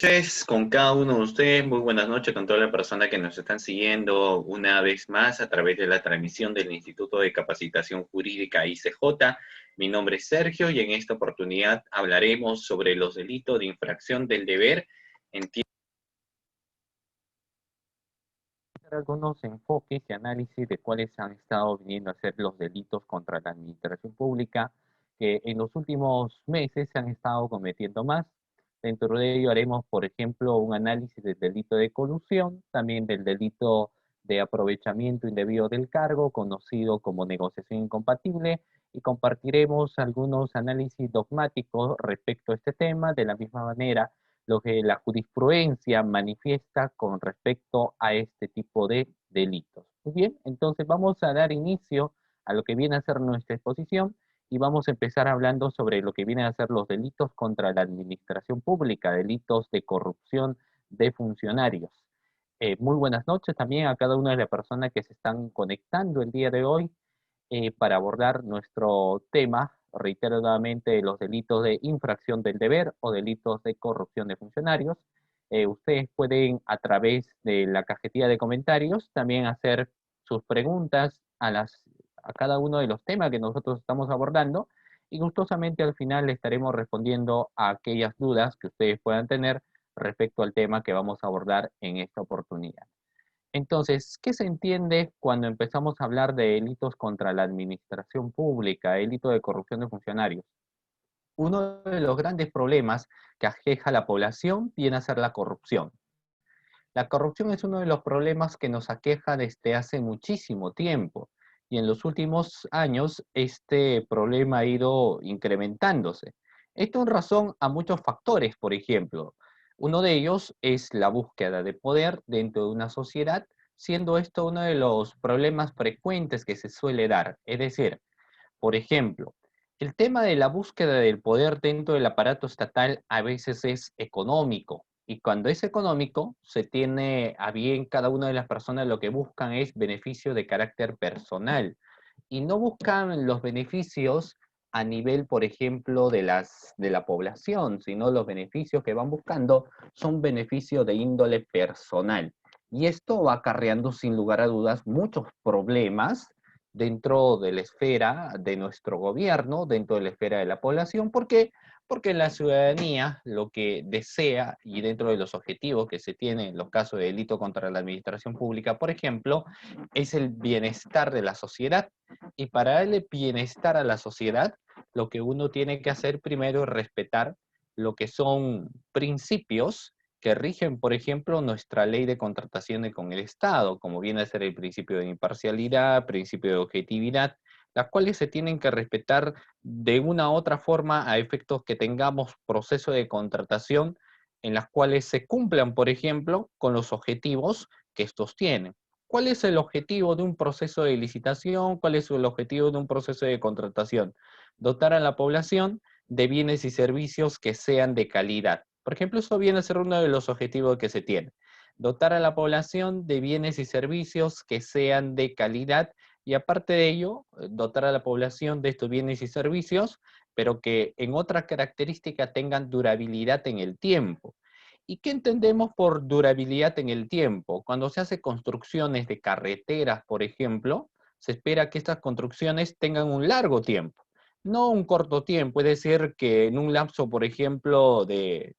Noches con cada uno de ustedes, muy buenas noches con toda la persona que nos están siguiendo una vez más a través de la transmisión del Instituto de Capacitación Jurídica ICJ. Mi nombre es Sergio y en esta oportunidad hablaremos sobre los delitos de infracción del deber en Algunos enfoques y análisis de cuáles han estado viniendo a ser los delitos contra la administración pública que en los últimos meses se han estado cometiendo más. Dentro de ello haremos, por ejemplo, un análisis del delito de colusión, también del delito de aprovechamiento indebido del cargo, conocido como negociación incompatible, y compartiremos algunos análisis dogmáticos respecto a este tema. De la misma manera, lo que la jurisprudencia manifiesta con respecto a este tipo de delitos. Muy bien, entonces vamos a dar inicio a lo que viene a ser nuestra exposición y vamos a empezar hablando sobre lo que vienen a ser los delitos contra la administración pública, delitos de corrupción de funcionarios. Muy buenas noches también a cada una de las personas que se están conectando el día de hoy para abordar nuestro tema, reitero nuevamente, los delitos de infracción del deber o delitos de corrupción de funcionarios. Ustedes pueden, a través de la cajetilla de comentarios, también hacer sus preguntas a cada uno de los temas que nosotros estamos abordando y gustosamente al final le estaremos respondiendo a aquellas dudas que ustedes puedan tener respecto al tema que vamos a abordar en esta oportunidad. Entonces, ¿qué se entiende cuando empezamos a hablar de delitos contra la administración pública, delito de corrupción de funcionarios? Uno de los grandes problemas que aqueja a la población viene a ser la corrupción. La corrupción es uno de los problemas que nos aqueja desde hace muchísimo tiempo y en los últimos años este problema ha ido incrementándose. Esto en razón a muchos factores, por ejemplo. Uno de ellos es la búsqueda de poder dentro de una sociedad, siendo esto uno de los problemas frecuentes que se suele dar. Es decir, por ejemplo, el tema de la búsqueda del poder dentro del aparato estatal a veces es económico. Y cuando es económico, se tiene a bien cada una de las personas lo que buscan es beneficio de carácter personal. Y no buscan los beneficios a nivel, por ejemplo, de la población, sino los beneficios que van buscando son beneficios de índole personal. Y esto va acarreando sin lugar a dudas muchos problemas dentro de la esfera de nuestro gobierno, dentro de la esfera de la población. ¿Por qué? Porque la ciudadanía lo que desea y dentro de los objetivos que se tienen en los casos de delito contra la administración pública, por ejemplo, es el bienestar de la sociedad. Y para darle bienestar a la sociedad, lo que uno tiene que hacer primero es respetar lo que son principios que rigen, por ejemplo, nuestra ley de contrataciones con el Estado, como viene a ser el principio de imparcialidad, principio de objetividad, las cuales se tienen que respetar de una u otra forma a efectos que tengamos proceso de contratación en las cuales se cumplan, por ejemplo, con los objetivos que estos tienen. ¿Cuál es el objetivo de un proceso de licitación? ¿Cuál es el objetivo de un proceso de contratación? Dotar a la población de bienes y servicios que sean de calidad. Por ejemplo, eso viene a ser uno de los objetivos que se tiene. Dotar a la población de bienes y servicios que sean de calidad y aparte de ello, dotar a la población de estos bienes y servicios, pero que en otra característica tengan durabilidad en el tiempo. ¿Y qué entendemos por durabilidad en el tiempo? Cuando se hace construcciones de carreteras, por ejemplo, se espera que estas construcciones tengan un largo tiempo, no un corto tiempo, es decir, que en un lapso, por ejemplo, de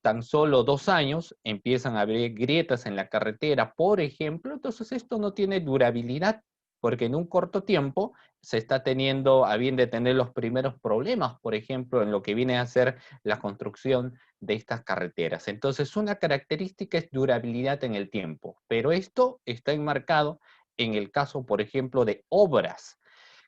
tan solo 2 años empiezan a haber grietas en la carretera, por ejemplo, entonces esto no tiene durabilidad, porque en un corto tiempo se está teniendo a bien de tener los primeros problemas, por ejemplo, en lo que viene a ser la construcción de estas carreteras. Entonces, una característica es durabilidad en el tiempo, pero esto está enmarcado en el caso, por ejemplo, de obras.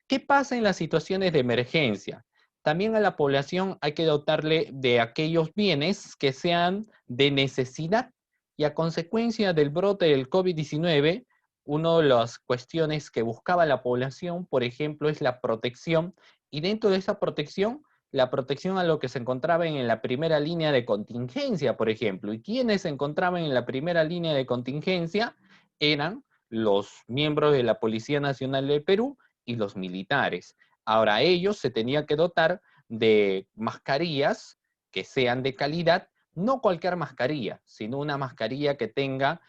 ¿Qué pasa en las situaciones de emergencia? También a la población hay que dotarle de aquellos bienes que sean de necesidad y a consecuencia del brote del COVID-19, una de las cuestiones que buscaba la población, por ejemplo, es la protección y dentro de esa protección, la protección a lo que se encontraban en la primera línea de contingencia, por ejemplo. ¿Y quiénes se encontraban en la primera línea de contingencia? Eran los miembros de la Policía Nacional del Perú y los militares. Ahora ellos se tenían que dotar de mascarillas que sean de calidad No cualquier mascarilla, sino una mascarilla que tenga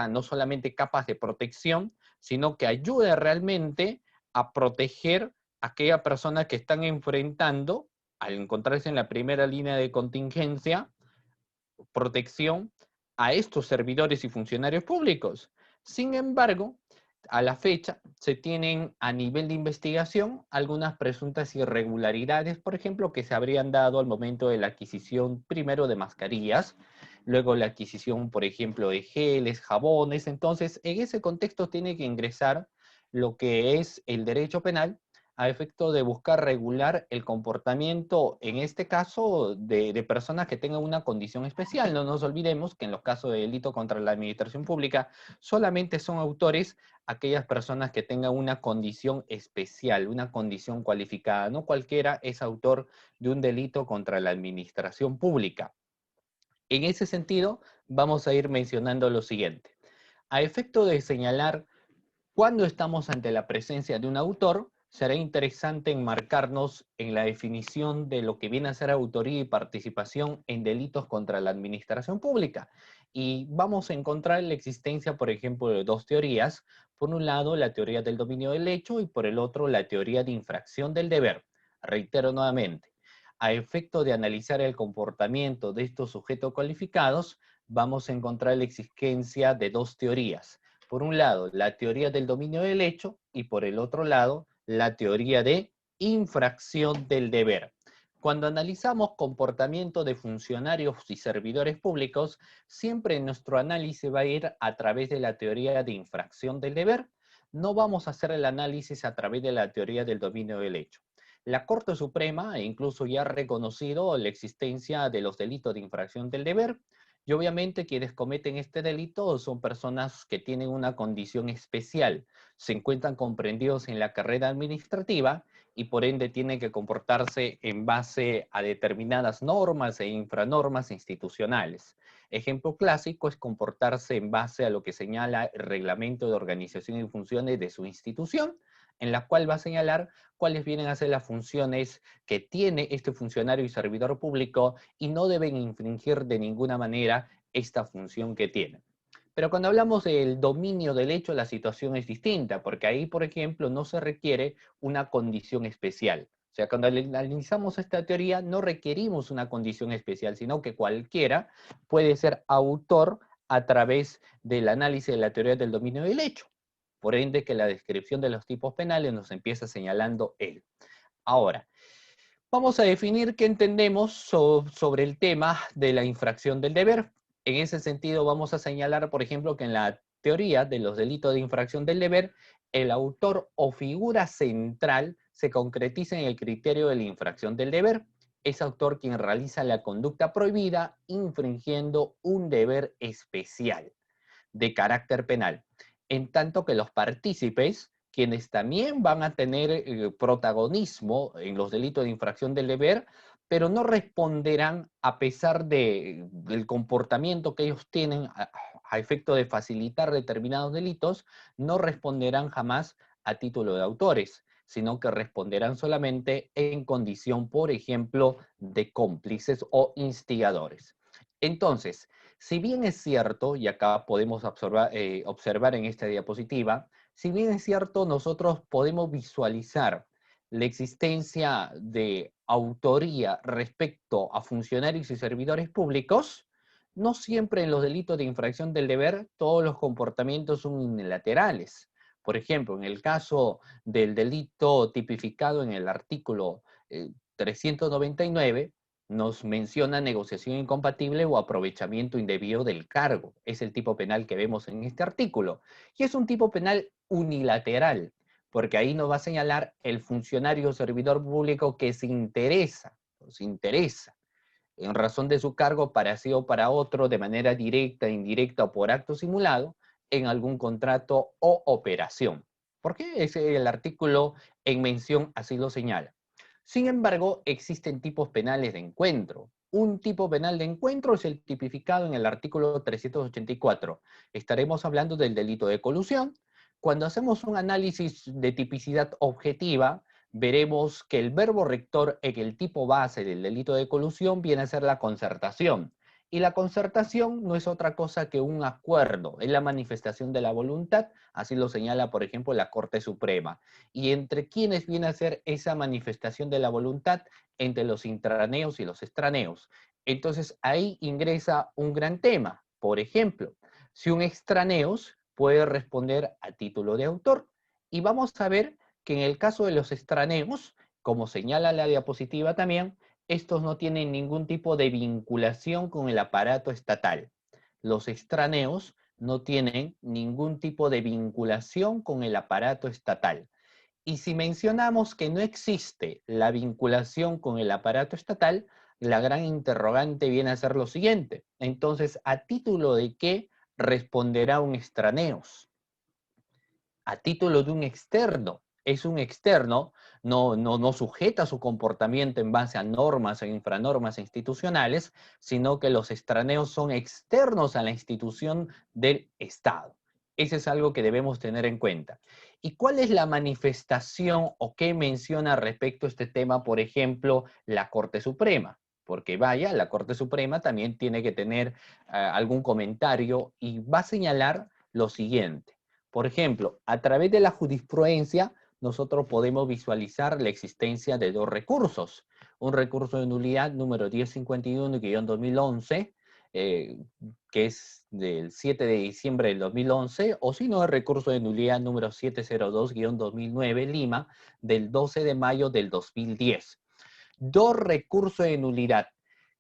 no solamente capas de protección, sino que ayude realmente a proteger a aquellas personas que están enfrentando, al encontrarse en la primera línea de contingencia, protección a estos servidores y funcionarios públicos. Sin embargo, a la fecha se tienen a nivel de investigación algunas presuntas irregularidades, por ejemplo, que se habrían dado al momento de la adquisición primero de mascarillas, luego la adquisición, por ejemplo, de geles, jabones. Entonces, en ese contexto tiene que ingresar lo que es el derecho penal a efecto de buscar regular el comportamiento, en este caso, de personas que tengan una condición especial. No nos olvidemos que en los casos de delito contra la administración pública solamente son autores aquellas personas que tengan una condición especial, una condición cualificada. No cualquiera es autor de un delito contra la administración pública. En ese sentido, vamos a ir mencionando lo siguiente. A efecto de señalar cuando estamos ante la presencia de un autor, será interesante enmarcarnos en la definición de lo que viene a ser autoría y participación en delitos contra la administración pública. Y vamos a encontrar la existencia, por ejemplo, de dos teorías. Por un lado, la teoría del dominio del hecho y por el otro, la teoría de infracción del deber. Reitero nuevamente, a efecto de analizar el comportamiento de estos sujetos cualificados, vamos a encontrar la existencia de dos teorías. Por un lado, la teoría del dominio del hecho y por el otro lado, la teoría de infracción del deber. Cuando analizamos comportamiento de funcionarios y servidores públicos, siempre nuestro análisis va a ir a través de la teoría de infracción del deber. No vamos a hacer el análisis a través de la teoría del dominio del hecho. La Corte Suprema incluso ya ha reconocido la existencia de los delitos de infracción del deber, y obviamente quienes cometen este delito son personas que tienen una condición especial, se encuentran comprendidos en la carrera administrativa y por ende tienen que comportarse en base a determinadas normas e infranormas institucionales. Ejemplo clásico es comportarse en base a lo que señala el reglamento de organización y funciones de su institución, en la cual va a señalar cuáles vienen a ser las funciones que tiene este funcionario y servidor público y no deben infringir de ninguna manera esta función que tiene. Pero cuando hablamos del dominio del hecho, la situación es distinta, porque ahí, por ejemplo, no se requiere una condición especial. O sea, cuando analizamos esta teoría, no requerimos una condición especial, sino que cualquiera puede ser autor a través del análisis de la teoría del dominio del hecho. Por ende, que la descripción de los tipos penales nos empieza señalando él. Ahora, vamos a definir qué entendemos sobre el tema de la infracción del deber. En ese sentido, vamos a señalar, por ejemplo, que en la teoría de los delitos de infracción del deber, el autor o figura central se concretiza en el criterio de la infracción del deber. Es autor quien realiza la conducta prohibida infringiendo un deber especial de carácter penal, en tanto que los partícipes, quienes también van a tener protagonismo en los delitos de infracción del deber, pero no responderán a pesar del comportamiento que ellos tienen a efecto de facilitar determinados delitos, no responderán jamás a título de autores, sino que responderán solamente en condición, por ejemplo, de cómplices o instigadores. Entonces, si bien es cierto, y acá podemos observar en esta diapositiva, si bien es cierto, nosotros podemos visualizar la existencia de autoría respecto a funcionarios y servidores públicos, no siempre en los delitos de infracción del deber todos los comportamientos son unilaterales. Por ejemplo, en el caso del delito tipificado en el artículo 399, nos menciona negociación incompatible o aprovechamiento indebido del cargo. Es el tipo penal que vemos en este artículo. Y es un tipo penal unilateral, porque ahí nos va a señalar el funcionario o servidor público que se interesa en razón de su cargo para sí o para otro, de manera directa, indirecta o por acto simulado, en algún contrato o operación. ¿Por qué? El artículo en mención así lo señala. Sin embargo, existen tipos penales de encuentro. Un tipo penal de encuentro es el tipificado en el artículo 384. Estaremos hablando del delito de colusión. Cuando hacemos un análisis de tipicidad objetiva, veremos que el verbo rector en el tipo base del delito de colusión viene a ser la concertación. Y la concertación no es otra cosa que un acuerdo, es la manifestación de la voluntad, así lo señala, por ejemplo, la Corte Suprema. ¿Y entre quiénes viene a ser esa manifestación de la voluntad? Entre los intraneos y los extraneos. Entonces ahí ingresa un gran tema. Por ejemplo, si un extraneos puede responder a título de autor. Y vamos a ver que en el caso de los extraneos, como señala la diapositiva también, estos no tienen ningún tipo de vinculación con el aparato estatal. Los extraneos no tienen ningún tipo de vinculación con el aparato estatal. Y si mencionamos que no existe la vinculación con el aparato estatal, la gran interrogante viene a ser lo siguiente. Entonces, ¿a título de qué responderá un extraneos? A título de un externo. Es un externo, no sujeta su comportamiento en base a normas e infranormas institucionales, sino que los extraneos son externos a la institución del Estado. Eso es algo que debemos tener en cuenta. ¿Y cuál es la manifestación o qué menciona respecto a este tema, por ejemplo, la Corte Suprema? Porque vaya, la Corte Suprema también tiene que tener algún comentario y va a señalar lo siguiente. Por ejemplo, a través de la jurisprudencia, nosotros podemos visualizar la existencia de dos recursos. Un recurso de nulidad número 1051-2011, que es del 7 de diciembre del 2011, o si no, el recurso de nulidad número 702-2009, Lima, del 12 de mayo del 2010. Dos recursos de nulidad.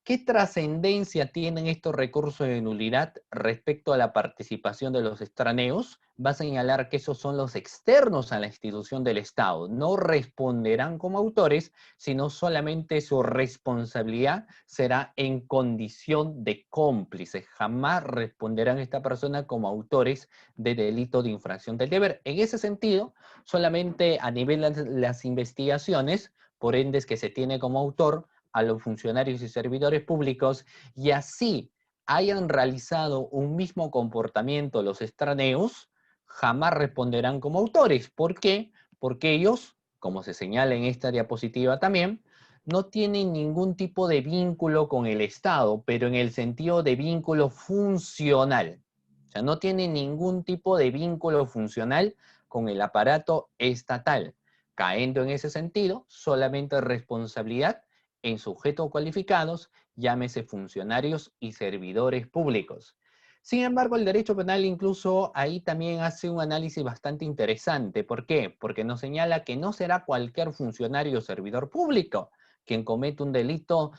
¿Qué trascendencia tienen estos recursos de nulidad respecto a la participación de los extraneos? Va a señalar que esos son los externos a la institución del Estado. No responderán como autores, sino solamente su responsabilidad será en condición de cómplices. Jamás responderán esta persona como autores de delito de infracción del deber. En ese sentido, solamente a nivel de las investigaciones, por ende es que se tiene como autor a los funcionarios y servidores públicos y así hayan realizado un mismo comportamiento los extraneos, jamás responderán como autores. ¿Por qué? Porque ellos, como se señala en esta diapositiva también, no tienen ningún tipo de vínculo con el Estado, pero en el sentido de vínculo funcional. O sea, no tienen ningún tipo de vínculo funcional con el aparato estatal, caendo en ese sentido solamente responsabilidad en sujetos cualificados, llámese funcionarios y servidores públicos. Sin embargo, el derecho penal incluso ahí también hace un análisis bastante interesante. ¿Por qué? Porque nos señala que no será cualquier funcionario o servidor público quien comete un delito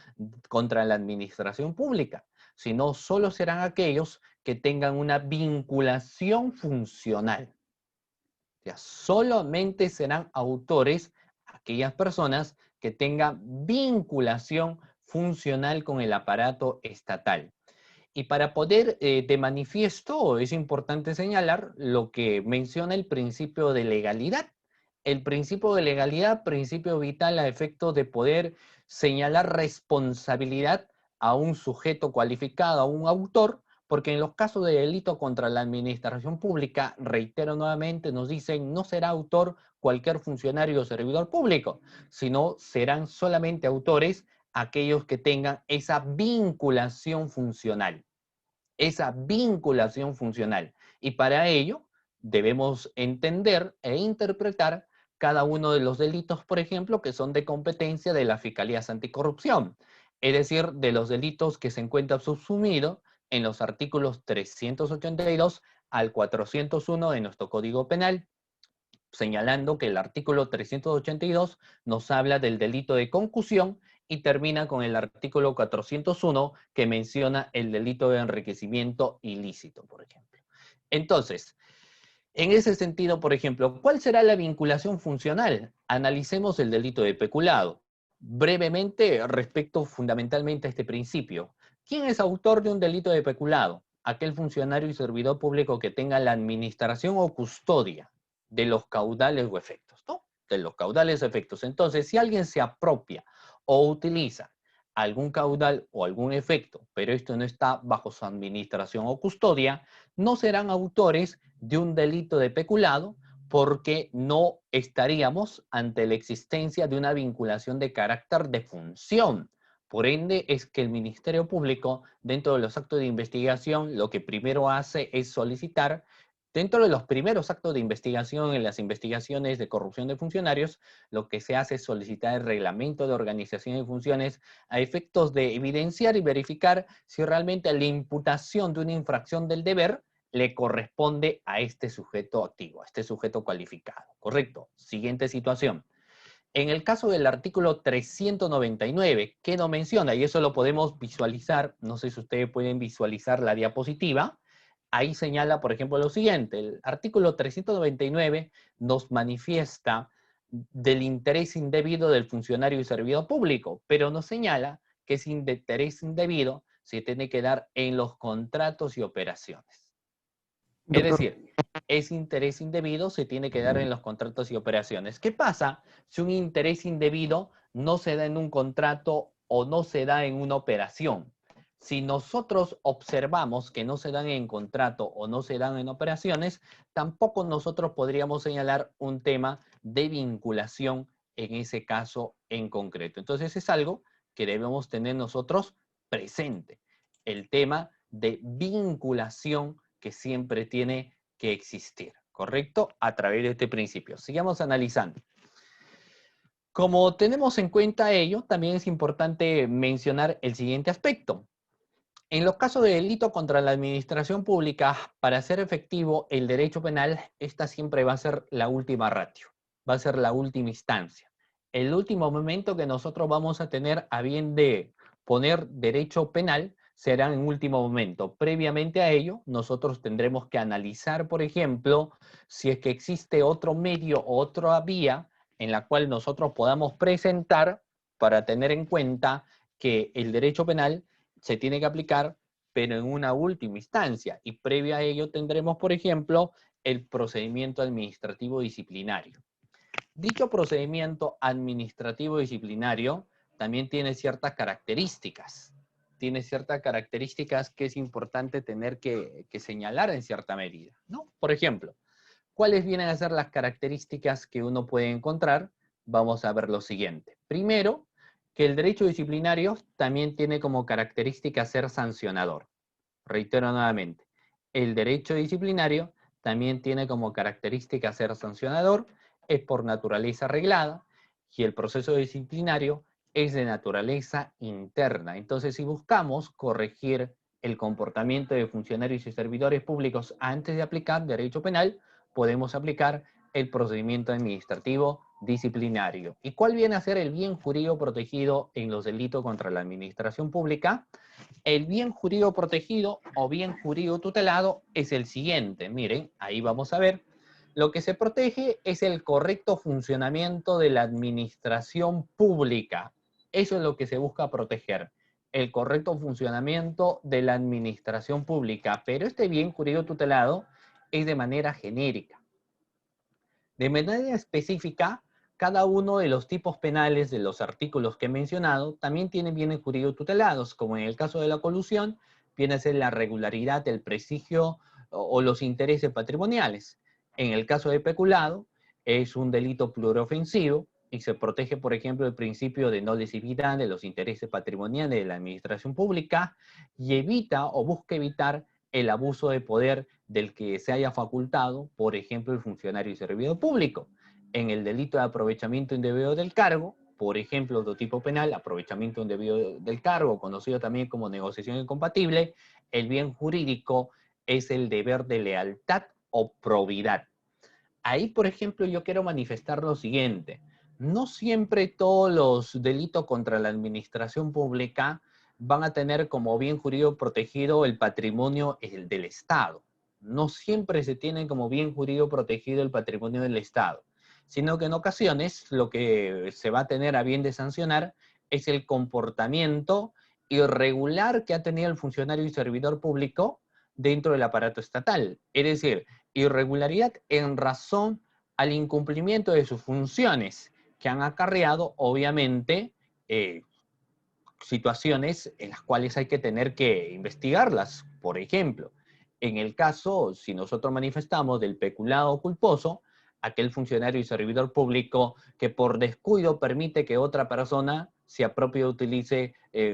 contra la administración pública, sino solo serán aquellos que tengan una vinculación funcional. O sea, solamente serán autores aquellas personas que tengan vinculación funcional con el aparato estatal. Y para poder de manifiesto es importante señalar lo que menciona el principio de legalidad. El principio de legalidad, principio vital a efecto de poder señalar responsabilidad a un sujeto cualificado, a un autor, porque en los casos de delito contra la administración pública, reitero nuevamente, nos dicen no será autor cualquier funcionario o servidor público, sino serán solamente autores aquellos que tengan esa vinculación funcional. Esa vinculación funcional. Y para ello debemos entender e interpretar cada uno de los delitos, por ejemplo, que son de competencia de las Fiscalías Anticorrupción, es decir, de los delitos que se encuentran subsumidos en los artículos 382 al 401 de nuestro Código Penal, señalando que el artículo 382 nos habla del delito de concusión y termina con el artículo 401 que menciona el delito de enriquecimiento ilícito, por ejemplo. Entonces, en ese sentido, por ejemplo, ¿cuál será la vinculación funcional? Analicemos el delito de peculado. Brevemente, respecto fundamentalmente a este principio. ¿Quién es autor de un delito de peculado? Aquel funcionario y servidor público que tenga la administración o custodia de los caudales o efectos, ¿no? De los caudales o efectos. Entonces, si alguien se apropia o utiliza algún caudal o algún efecto, pero esto no está bajo su administración o custodia, no serán autores de un delito de peculado porque no estaríamos ante la existencia de una vinculación de carácter de función. Por ende, es que el Ministerio Público, dentro de los actos de investigación, lo que primero hace es solicitar, dentro de los primeros actos de investigación en las investigaciones de corrupción de funcionarios, lo que se hace es solicitar el reglamento de organización y funciones a efectos de evidenciar y verificar si realmente la imputación de una infracción del deber le corresponde a este sujeto activo, a este sujeto cualificado. Correcto. Siguiente situación. En el caso del artículo 399, que no menciona, y eso lo podemos visualizar, no sé si ustedes pueden visualizar la diapositiva, ahí señala, por ejemplo, lo siguiente. El artículo 399 nos manifiesta del interés indebido del funcionario y servidor público, pero nos señala que ese interés indebido se tiene que dar en los contratos y operaciones. Es Doctor, decir, ese interés indebido se tiene que dar en los contratos y operaciones. ¿Qué pasa si un interés indebido no se da en un contrato o no se da en una operación? Si nosotros observamos que no se dan en contrato o no se dan en operaciones, tampoco nosotros podríamos señalar un tema de vinculación en ese caso en concreto. Entonces es algo que debemos tener nosotros presente. El tema de vinculación que siempre tiene que existir, ¿correcto? A través de este principio. Sigamos analizando. Como tenemos en cuenta ello, también es importante mencionar el siguiente aspecto. En los casos de delito contra la administración pública, para hacer efectivo el derecho penal, esta siempre va a ser la última ratio, va a ser la última instancia. El último momento que nosotros vamos a tener a bien de poner derecho penal será en último momento. Previamente a ello, nosotros tendremos que analizar, por ejemplo, si es que existe otro medio o otra vía en la cual nosotros podamos presentar para tener en cuenta que el derecho penal se tiene que aplicar, pero en una última instancia. Y previo a ello tendremos, por ejemplo, el procedimiento administrativo disciplinario. Dicho procedimiento administrativo disciplinario también tiene ciertas características. Tiene ciertas características que es importante tener que señalar en cierta medida, ¿no? Por ejemplo, ¿cuáles vienen a ser las características que uno puede encontrar? Vamos a ver lo siguiente. Primero, que el derecho disciplinario también tiene como característica ser sancionador. Reitero nuevamente, el derecho disciplinario también tiene como característica ser sancionador, es por naturaleza reglada, y el proceso disciplinario es de naturaleza interna. Entonces, si buscamos corregir el comportamiento de funcionarios y servidores públicos antes de aplicar derecho penal, podemos aplicar el procedimiento administrativo disciplinario. ¿Y cuál viene a ser el bien jurídico protegido en los delitos contra la administración pública? El bien jurídico protegido o bien jurídico tutelado es el siguiente. Miren, ahí vamos a ver. Lo que se protege es el correcto funcionamiento de la administración pública. Eso es lo que se busca proteger, el correcto funcionamiento de la administración pública. Pero este bien jurídico tutelado es de manera genérica. De manera específica, cada uno de los tipos penales de los artículos que he mencionado también tienen bienes jurídicos tutelados, como en el caso de la colusión, viene a ser la regularidad, el prestigio o los intereses patrimoniales. En el caso de peculado, es un delito pluriofensivo y se protege, por ejemplo, el principio de no lesividad de los intereses patrimoniales de la administración pública y evita o busca evitar el abuso de poder del que se haya facultado, por ejemplo, el funcionario y servidor público. En el delito de aprovechamiento indebido del cargo, por ejemplo, de tipo penal, aprovechamiento indebido del cargo, conocido también como negociación incompatible, el bien jurídico es el deber de lealtad o probidad. Ahí, por ejemplo, yo quiero manifestar lo siguiente. No siempre todos los delitos contra la administración pública van a tener como bien jurídico protegido el patrimonio del Estado. No siempre se tiene como bien jurídico protegido el patrimonio del Estado, sino que en ocasiones lo que se va a tener a bien de sancionar es el comportamiento irregular que ha tenido el funcionario y servidor público dentro del aparato estatal. Es decir, irregularidad en razón al incumplimiento de sus funciones que han acarreado, obviamente, situaciones en las cuales hay que tener que investigarlas. Por ejemplo, en el caso, si nosotros manifestamos del peculado culposo, aquel funcionario y servidor público que por descuido permite que otra persona se apropie,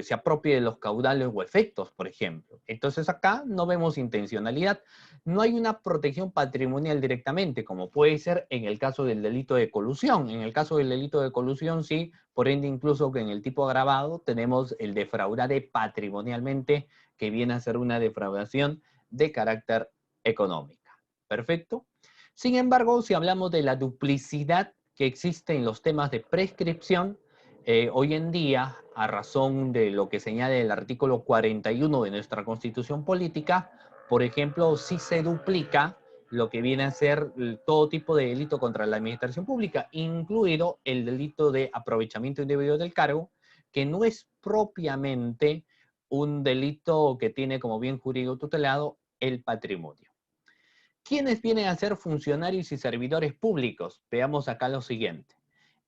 se apropie de los caudales o efectos, por ejemplo. Entonces acá no vemos intencionalidad. No hay una protección patrimonial directamente, como puede ser en el caso del delito de colusión. En el caso del delito de colusión, sí, por ende incluso que en el tipo agravado tenemos el defraudar patrimonialmente, que viene a ser una defraudación de carácter económico. ¿Perfecto? Sin embargo, si hablamos de la duplicidad que existe en los temas de prescripción, hoy en día, a razón de lo que señala el artículo 41 de nuestra Constitución Política, por ejemplo, si se duplica lo que viene a ser todo tipo de delito contra la administración pública, incluido el delito de aprovechamiento indebido del cargo, que no es propiamente un delito que tiene como bien jurídico tutelado el patrimonio. ¿Quiénes vienen a ser funcionarios y servidores públicos? Veamos acá lo siguiente.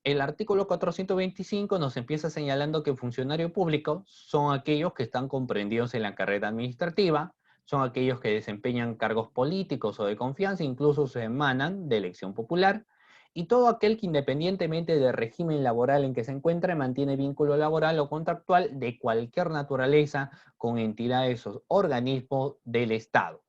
El artículo 425 nos empieza señalando que funcionarios públicos son aquellos que están comprendidos en la carrera administrativa, son aquellos que desempeñan cargos políticos o de confianza, incluso se emanan de elección popular, y todo aquel que independientemente del régimen laboral en que se encuentre mantiene vínculo laboral o contractual de cualquier naturaleza con entidades o organismos del Estado.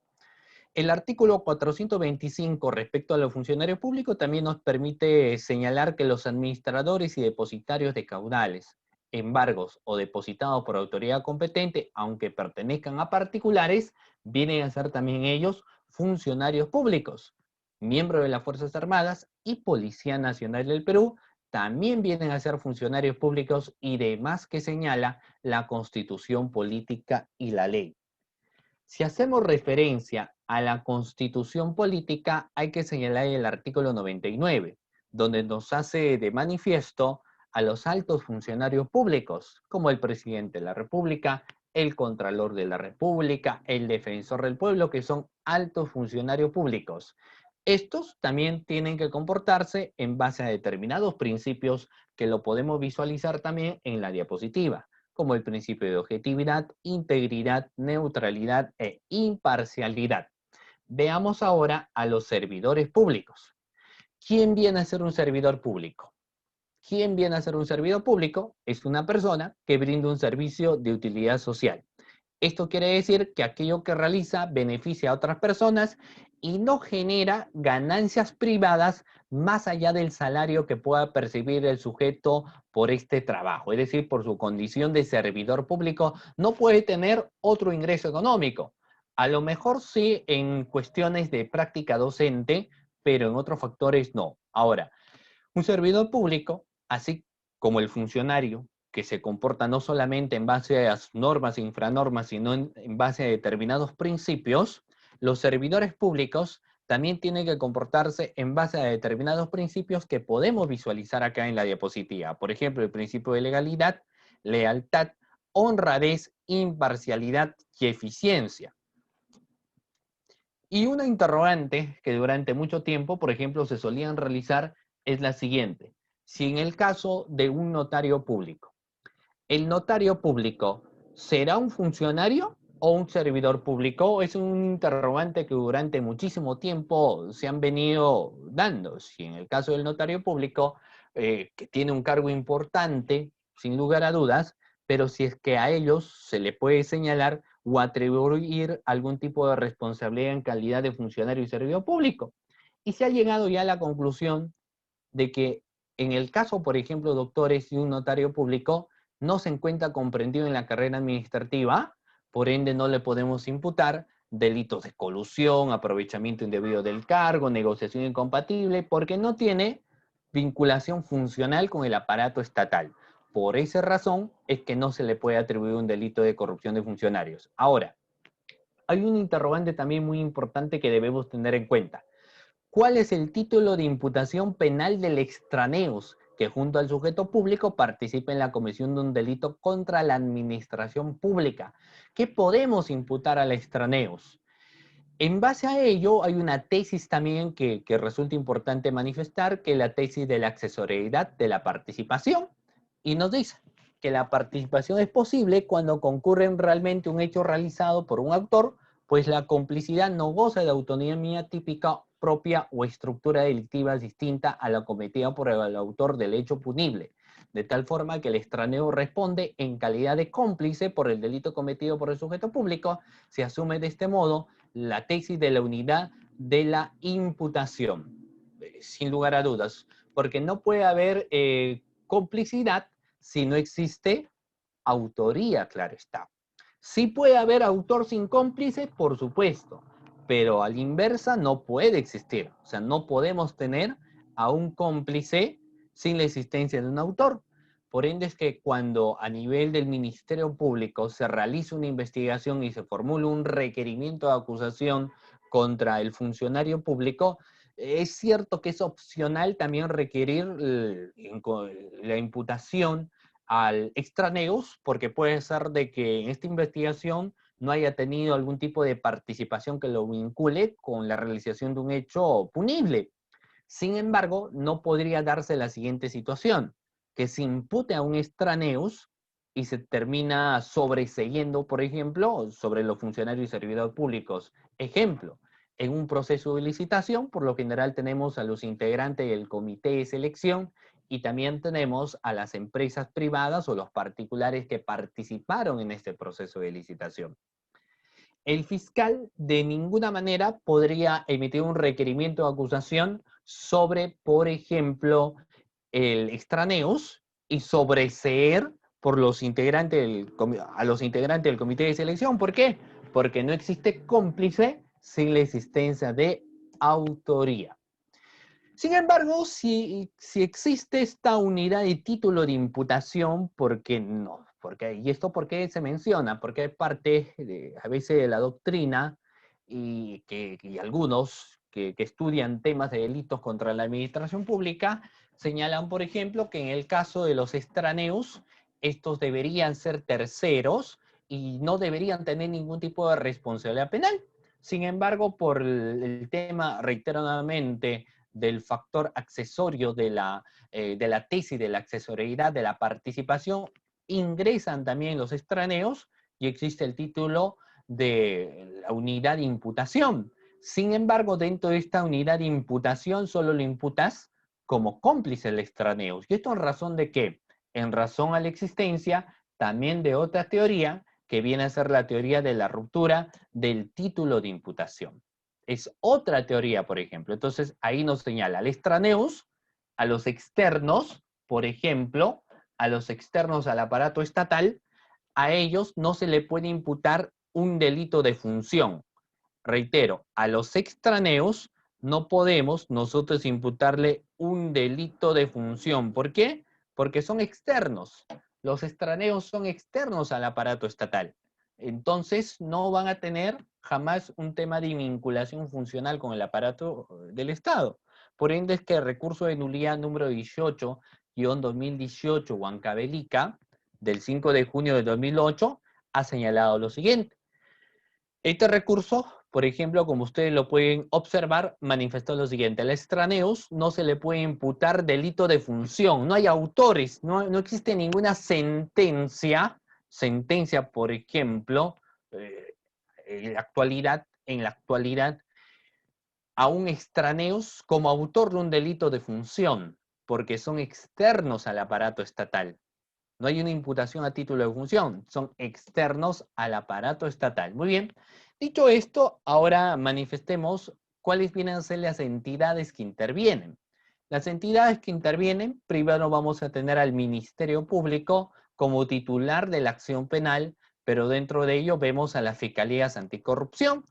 El artículo 425 respecto a los funcionarios públicos también nos permite señalar que los administradores y depositarios de caudales, embargos o depositados por autoridad competente, aunque pertenezcan a particulares, vienen a ser también ellos funcionarios públicos. Miembros de las Fuerzas Armadas y Policía Nacional del Perú también vienen a ser funcionarios públicos y demás que señala la Constitución Política y la ley. Si hacemos referencia a la Constitución Política, hay que señalar el artículo 99, donde nos hace de manifiesto a los altos funcionarios públicos, como el presidente de la República, el Contralor de la República, el Defensor del Pueblo, que son altos funcionarios públicos. Estos también tienen que comportarse en base a determinados principios que lo podemos visualizar también en la diapositiva, como el principio de objetividad, integridad, neutralidad e imparcialidad. Veamos ahora a los servidores públicos. ¿Quién viene a ser un servidor público? ¿Quién viene a ser un servidor público? Es una persona que brinda un servicio de utilidad social. Esto quiere decir que aquello que realiza beneficia a otras personas y no genera ganancias privadas más allá del salario que pueda percibir el sujeto por este trabajo. Es decir, por su condición de servidor público, no puede tener otro ingreso económico. A lo mejor sí en cuestiones de práctica docente, pero en otros factores no. Ahora, un servidor público, así como el funcionario, que se comporta no solamente en base a las normas e infranormas, sino en base a determinados principios, los servidores públicos también tienen que comportarse en base a determinados principios que podemos visualizar acá en la diapositiva. Por ejemplo, el principio de legalidad, lealtad, honradez, imparcialidad y eficiencia. Y una interrogante que durante mucho tiempo, por ejemplo, se solían realizar es la siguiente. Si en el caso de un notario público, ¿el notario público será un funcionario o un servidor público? Es un interrogante que durante muchísimo tiempo se han venido dando. Si en el caso del notario público, que tiene un cargo importante, sin lugar a dudas, pero si es que a ellos se le puede señalar o atribuir algún tipo de responsabilidad en calidad de funcionario y servidor público. Y se ha llegado ya a la conclusión de que en el caso, por ejemplo, doctores y un notario público, no se encuentra comprendido en la carrera administrativa, por ende no le podemos imputar delitos de colusión, aprovechamiento indebido del cargo, negociación incompatible, porque no tiene vinculación funcional con el aparato estatal. Por esa razón es que no se le puede atribuir un delito de corrupción de funcionarios. Ahora, hay un interrogante también muy importante que debemos tener en cuenta. ¿Cuál es el título de imputación penal del extraneus que junto al sujeto público participa en la comisión de un delito contra la administración pública? ¿Qué podemos imputar al extraneus? En base a ello, hay una tesis también que resulta importante manifestar, que es la tesis de la accesoriedad de la participación. Y nos dice que la participación es posible cuando concurre realmente un hecho realizado por un autor pues la complicidad no goza de autonomía típica propia o estructura delictiva distinta a la cometida por el autor del hecho punible, de tal forma que el extraneo responde en calidad de cómplice por el delito cometido por el sujeto público. Se asume de este modo la tesis de la unidad de la imputación, sin lugar a dudas, porque no puede haber complicidad si no existe autoría, claro está. Sí puede haber autor sin cómplice, por supuesto, pero a la inversa no puede existir. O sea, no podemos tener a un cómplice sin la existencia de un autor. Por ende es que cuando a nivel del Ministerio Público se realiza una investigación y se formula un requerimiento de acusación contra el funcionario público, es cierto que es opcional también requerir la imputación al extraneus, porque puede ser de que en esta investigación no haya tenido algún tipo de participación que lo vincule con la realización de un hecho punible. Sin embargo, no podría darse la siguiente situación, que se impute a un extraneus y se termina sobreseyendo, por ejemplo, sobre los funcionarios y servidores públicos. Ejemplo, en un proceso de licitación, por lo general tenemos a los integrantes del comité de selección y también tenemos a las empresas privadas o los particulares que participaron en este proceso de licitación. El fiscal de ninguna manera podría emitir un requerimiento de acusación sobre, por ejemplo, el extraneus y sobreseer por los integrantes a los integrantes del comité de selección. ¿Por qué? Porque no existe cómplice sin la existencia de autoría. Sin embargo, si existe esta unidad de título de imputación, ¿por qué no? ¿Y esto por qué se menciona? Porque hay parte, a veces, de la doctrina y algunos que estudian temas de delitos contra la administración pública señalan, por ejemplo, que en el caso de los extraneus, estos deberían ser terceros y no deberían tener ningún tipo de responsabilidad penal. Sin embargo, por el tema, reiteradamente, del factor accesorio de la tesis de la accesoriedad de la participación, ingresan también los extraneos y existe el título de la unidad de imputación. Sin embargo, dentro de esta unidad de imputación solo lo imputas como cómplice del extraneo. ¿Y esto en razón de qué? En razón a la existencia también de otra teoría que viene a ser la teoría de la ruptura del título de imputación. Es otra teoría, por ejemplo. Entonces, ahí nos señala al extraneus, a los externos, por ejemplo, a los externos al aparato estatal, a ellos no se le puede imputar un delito de función. Reitero, a los extraneus no podemos nosotros imputarle un delito de función. ¿Por qué? Porque son externos. Los extraneos son externos al aparato estatal. Entonces, no van a tener jamás un tema de vinculación funcional con el aparato del Estado. Por ende, es que el recurso de nulidad número 18-2018 Huancavelica, del 5 de junio de 2008, ha señalado lo siguiente. Este recurso, por ejemplo, como ustedes lo pueden observar, manifestó lo siguiente. Al extraneus no se le puede imputar delito de función. No hay autores, no existe ninguna sentencia, por ejemplo, en la actualidad, a un extraneus como autor de un delito de función, porque son externos al aparato estatal. No hay una imputación a título de función, son externos al aparato estatal. Muy bien. Dicho esto, ahora manifestemos cuáles vienen a ser las entidades que intervienen. Las entidades que intervienen, primero vamos a tener al Ministerio Público como titular de la acción penal, pero dentro de ello vemos a las Fiscalías Anticorrupción,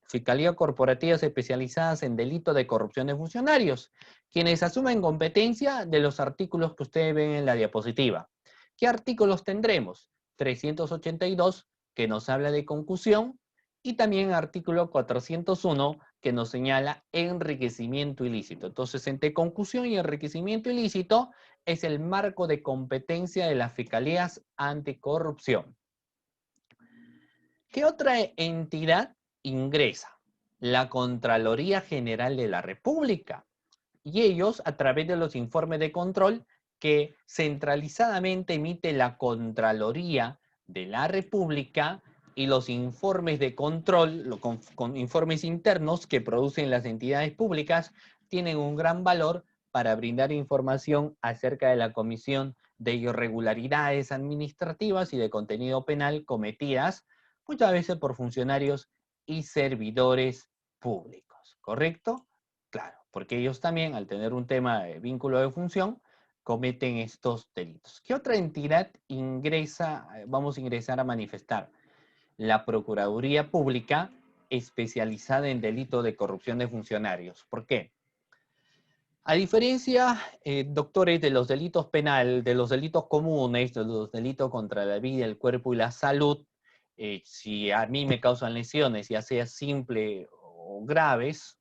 Fiscalías Corporativas especializadas en delito de corrupción de funcionarios, quienes asumen competencia de los artículos que ustedes ven en la diapositiva. ¿Qué artículos tendremos? 382, que nos habla de concusión, y también artículo 401, que nos señala enriquecimiento ilícito. Entonces, entre concusión y enriquecimiento ilícito es el marco de competencia de las Fiscalías Anticorrupción. ¿Qué otra entidad ingresa? La Contraloría General de la República. Y ellos, a través de los informes de control que centralizadamente emite la Contraloría de la República, y los informes de control, con informes internos que producen las entidades públicas, tienen un gran valor para brindar información acerca de la comisión de irregularidades administrativas y de contenido penal cometidas muchas veces por funcionarios y servidores públicos, ¿correcto? Claro, porque ellos también, al tener un tema de vínculo de función, cometen estos delitos. ¿Qué otra entidad vamos a ingresar a manifestar? La Procuraduría Pública especializada en delito de corrupción de funcionarios. ¿Por qué? A diferencia, doctores, de los delitos penales, de los delitos comunes, de los delitos contra la vida, el cuerpo y la salud, si a mí me causan lesiones, ya sea simple o graves,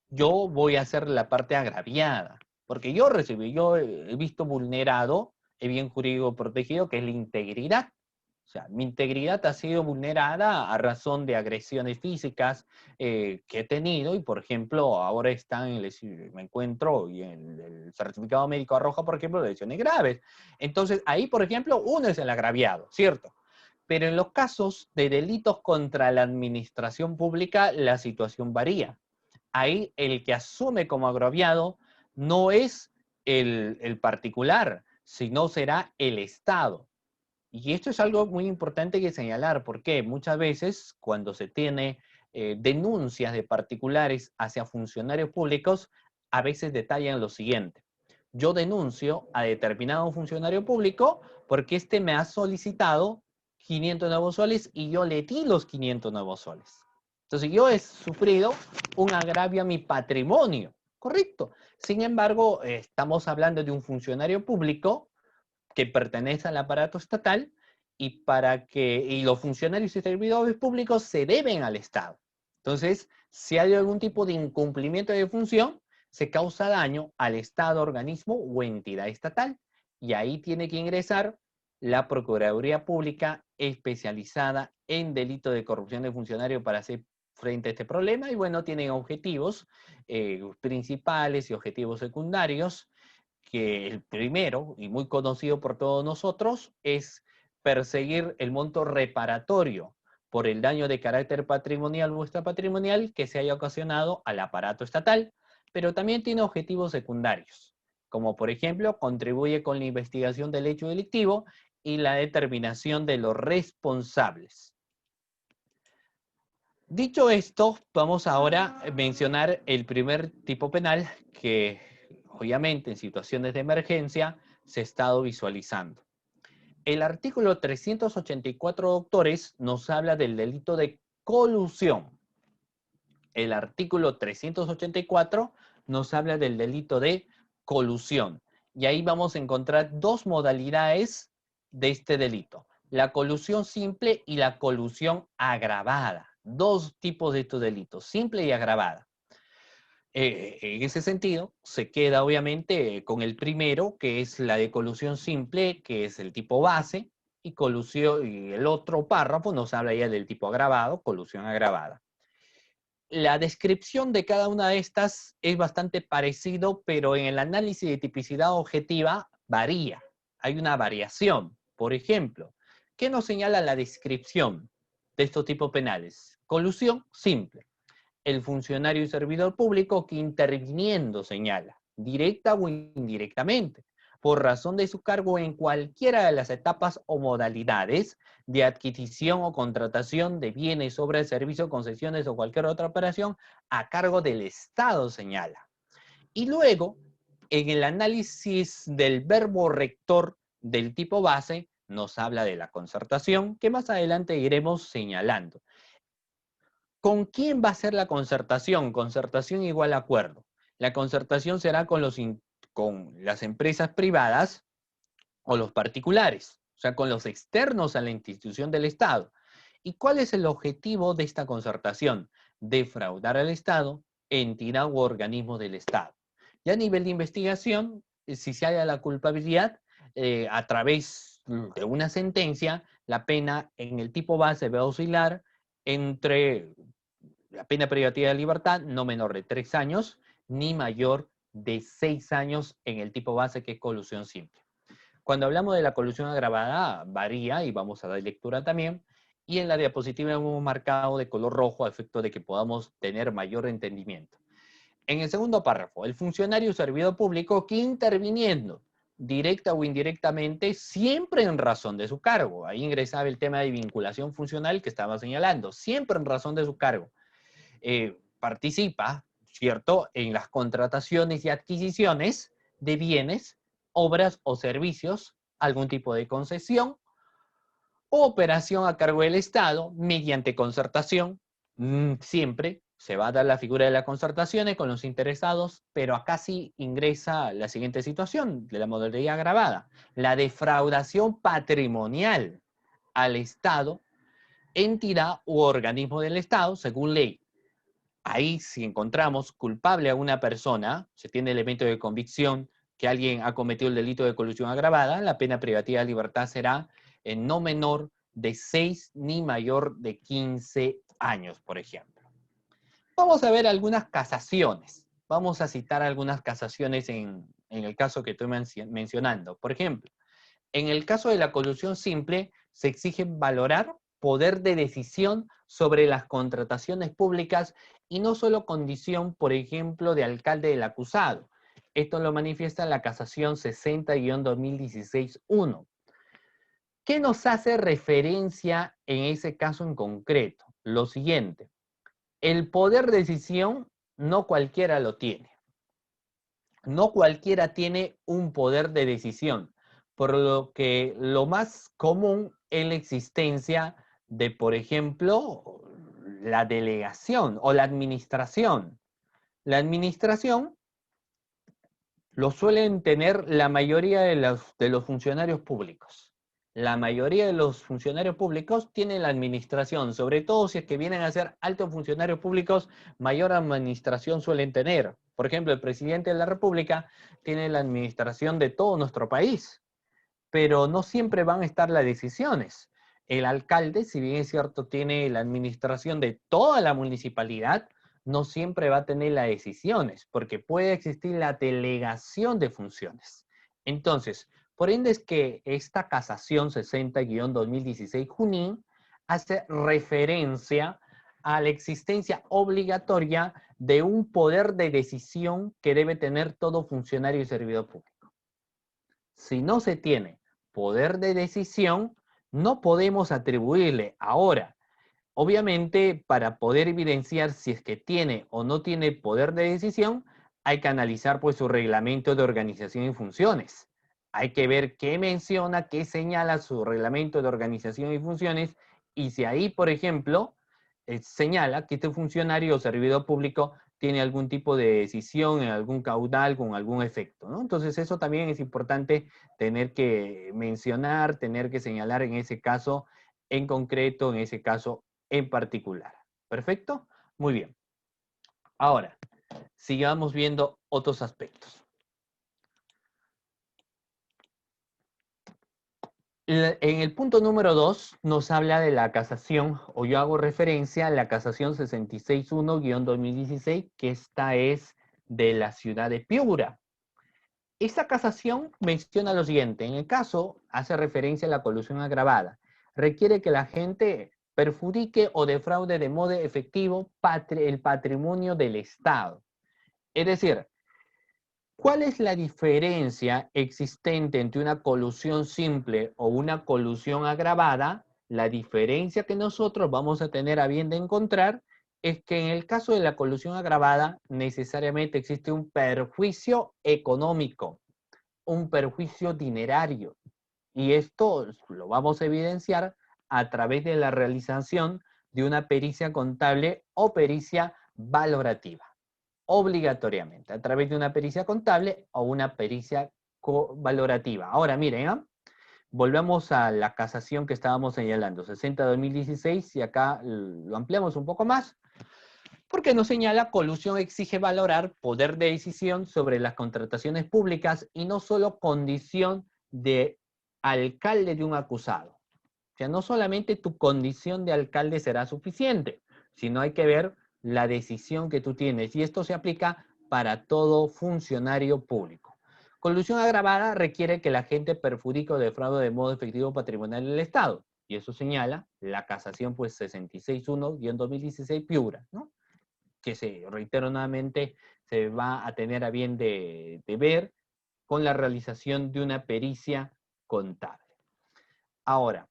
yo voy a hacer la parte agraviada, porque yo he visto vulnerado el bien jurídico protegido, que es la integridad. O sea, mi integridad ha sido vulnerada a razón de agresiones físicas que he tenido y, por ejemplo, ahora me encuentro y en el certificado médico arroja, por ejemplo, lesiones graves. Entonces, ahí, por ejemplo, uno es el agraviado, ¿cierto? Pero en los casos de delitos contra la administración pública, la situación varía. Ahí el que asume como agraviado no es el particular, sino será el Estado. Y esto es algo muy importante que señalar, porque muchas veces cuando se tiene denuncias de particulares hacia funcionarios públicos, a veces detallan lo siguiente. Yo denuncio a determinado funcionario público porque éste me ha solicitado 500 nuevos soles y yo le di los 500 nuevos soles. Entonces yo he sufrido un agravio a mi patrimonio, ¿correcto? Sin embargo, estamos hablando de un funcionario público que pertenece al aparato estatal y los funcionarios y servidores públicos se deben al Estado. Entonces, si hay algún tipo de incumplimiento de función, se causa daño al Estado, organismo o entidad estatal. Y ahí tiene que ingresar la Procuraduría Pública especializada en delito de corrupción de funcionario para hacer frente a este problema. Y bueno, tienen objetivos principales y objetivos secundarios, que el primero, y muy conocido por todos nosotros, es perseguir el monto reparatorio por el daño de carácter patrimonial o extrapatrimonial que se haya ocasionado al aparato estatal, pero también tiene objetivos secundarios, como por ejemplo, contribuye con la investigación del hecho delictivo y la determinación de los responsables. Dicho esto, vamos ahora a mencionar el primer tipo penal que, obviamente, en situaciones de emergencia se ha estado visualizando. El artículo 384, doctores, nos habla del delito de colusión. El artículo 384 nos habla del delito de colusión. Y ahí vamos a encontrar dos modalidades de este delito: la colusión simple y la colusión agravada. Dos tipos de estos delitos, simple y agravada. En ese sentido, se queda obviamente con el primero, que es la de colusión simple, que es el tipo base, y el otro párrafo nos habla ya del tipo agravado, colusión agravada. La descripción de cada una de estas es bastante parecido, pero en el análisis de tipicidad objetiva varía. Hay una variación. Por ejemplo, ¿qué nos señala la descripción de estos tipos penales? Colusión simple: el funcionario y servidor público que interviniendo señala, directa o indirectamente, por razón de su cargo en cualquiera de las etapas o modalidades de adquisición o contratación de bienes, obras, servicios, concesiones o cualquier otra operación a cargo del Estado señala. Y luego, en el análisis del verbo rector del tipo base, nos habla de la concertación, que más adelante iremos señalando. ¿Con quién va a ser la concertación? Concertación igual a acuerdo. La concertación será con las empresas privadas o los particulares, o sea, con los externos a la institución del Estado. ¿Y cuál es el objetivo de esta concertación? Defraudar al Estado, entidad u organismo del Estado. Y a nivel de investigación, si se halla la culpabilidad, a través de una sentencia, la pena en el tipo base va a oscilar entre la pena privativa de libertad no menor de 3 años, ni mayor de 6 años en el tipo base, que es colusión simple. Cuando hablamos de la colusión agravada, varía, y vamos a dar lectura también, Y en la diapositiva hemos marcado de color rojo a efecto de que podamos tener mayor entendimiento. En el segundo párrafo, el funcionario o servidor público que interviniendo directa o indirectamente, siempre en razón de su cargo. Ahí ingresaba el tema de vinculación funcional que estaba señalando, siempre en razón de su cargo. Participa, ¿cierto?, en las contrataciones y adquisiciones de bienes, obras o servicios, algún tipo de concesión o operación a cargo del Estado mediante concertación. Siempre se va a dar la figura de las concertaciones con los interesados, pero acá sí ingresa la siguiente situación de la modalidad agravada: la defraudación patrimonial al Estado, entidad u organismo del Estado, según ley. Ahí, si encontramos culpable a una persona, se tiene elemento de convicción que alguien ha cometido el delito de colusión agravada, la pena privativa de libertad será en no menor de 6 ni mayor de 15 años, por ejemplo. Vamos a ver algunas casaciones. Vamos a citar algunas casaciones en el caso que estoy mencionando. Por ejemplo, en el caso de la colusión simple, se exige valorar poder de decisión sobre las contrataciones públicas y no solo condición, por ejemplo, de alcalde del acusado. Esto lo manifiesta la casación 60-2016-1. ¿Qué nos hace referencia en ese caso en concreto? Lo siguiente: el poder de decisión no cualquiera lo tiene. No cualquiera tiene un poder de decisión, por lo que lo más común es la existencia de, por ejemplo, la delegación o la administración. La administración lo suelen tener la mayoría de los funcionarios públicos. La mayoría de los funcionarios públicos tienen la administración, sobre todo si es que vienen a ser altos funcionarios públicos, mayor administración suelen tener. Por ejemplo, el presidente de la República tiene la administración de todo nuestro país, pero no siempre van a estar las decisiones. El alcalde, si bien es cierto, tiene la administración de toda la municipalidad, no siempre va a tener las decisiones, porque puede existir la delegación de funciones. Entonces, por ende es que esta casación 60-2016 Junín hace referencia a la existencia obligatoria de un poder de decisión que debe tener todo funcionario y servidor público. Si no se tiene poder de decisión, no podemos atribuirle. Ahora, obviamente, para poder evidenciar si es que tiene o no tiene poder de decisión, hay que analizar pues su reglamento de organización y funciones. Hay que ver qué menciona, qué señala su reglamento de organización y funciones, y si ahí, por ejemplo, señala que este funcionario o servidor público tiene algún tipo de decisión en algún caudal con algún efecto, ¿no? Entonces eso también es importante tener que mencionar, tener que señalar en ese caso en concreto, en ese caso en particular. ¿Perfecto? Muy bien. Ahora, sigamos viendo otros aspectos. En el punto número 2 nos habla de la casación, o yo hago referencia a la casación 661-2016, que esta es de la ciudad de Piura. Esta casación menciona lo siguiente: en el caso, hace referencia a la colusión agravada, requiere que la gente perjudique o defraude de modo efectivo el patrimonio del Estado. Es decir, ¿cuál es la diferencia existente entre una colusión simple o una colusión agravada? La diferencia que nosotros vamos a tener a bien de encontrar es que en el caso de la colusión agravada necesariamente existe un perjuicio económico, un perjuicio dinerario. Y esto lo vamos a evidenciar a través de la realización de una pericia contable o pericia valorativa, obligatoriamente, a través de una pericia contable o una pericia valorativa. Ahora, miren, ¿eh? Volvemos a la casación que estábamos señalando, 60-2016, y acá lo ampliamos un poco más, porque nos señala: colusión exige valorar poder de decisión sobre las contrataciones públicas y no solo condición de alcalde de un acusado. O sea, no solamente tu condición de alcalde será suficiente, sino hay que ver la decisión que tú tienes. Y esto se aplica para todo funcionario público. Colusión agravada requiere que la gente perjudique o defraude de modo efectivo patrimonial del Estado. Y eso señala la casación pues 661-2016 Piura, ¿no? Que se, reitero nuevamente, se va a tener a bien de ver con la realización de una pericia contable. Ahora,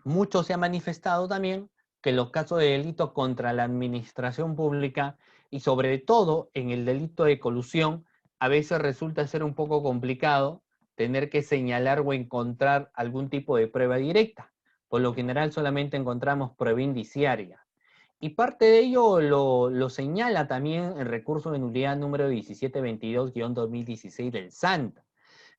mucho se ha manifestado también que en los casos de delito contra la administración pública y sobre todo en el delito de colusión, a veces resulta ser un poco complicado tener que señalar o encontrar algún tipo de prueba directa. Por lo general solamente encontramos prueba indiciaria. Y parte de ello lo señala también el recurso de nulidad número 1722-2016 del SANT.